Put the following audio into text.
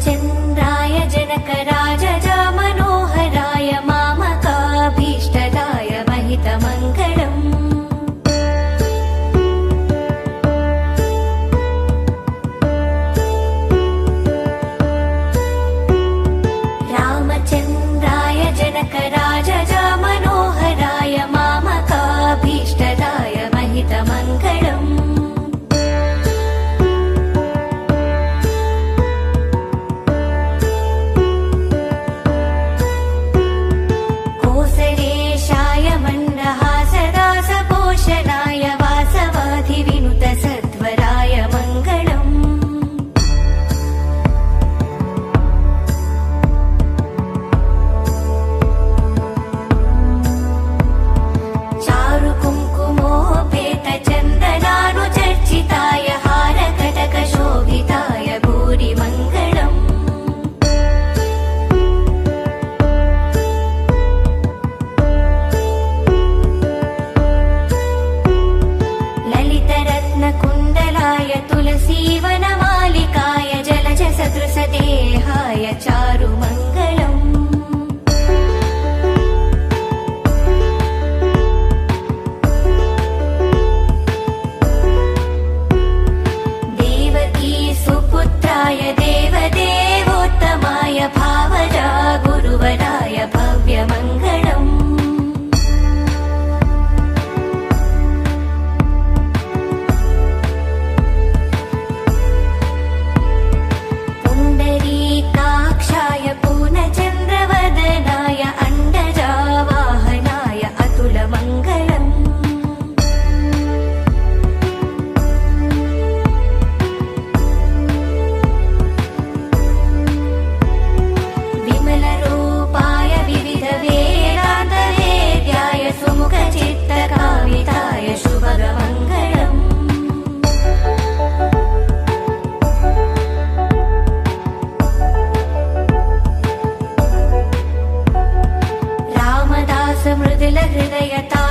रामचन्द्राय जनकराजजा Manoharrai मामकाभीष्टदाय महितमङ्गलम् रामचन्द्राय जनकराजजा Manoharrai मामकाभीष्टदाय महितमङ्गलम् पोषणाय वासवाधिविनुत सत्वराय Mangalam चारुकुङ्कुमोपेत चन्दनानुचर्चिताय हारकटकशोभिताय भूरिमङ्गलम् कुण्डलाय तुलसीवनमालिकाय Jalaj सदृशदेहाय चारुमङ्गलम् Devaki सुपुत्राय देवदेवोत्तमाय भावजा गुरुवराय भव्यमङ्गलम् पूर्णचन्द्रवदनाय अण्डजावाहनाय अतुलमङ्गलम् विमलरूपाय विविधवेदान्तवेद्याय सुमुखचित्तकामिताय शुभगमङ्गलम् Mridul हृदयता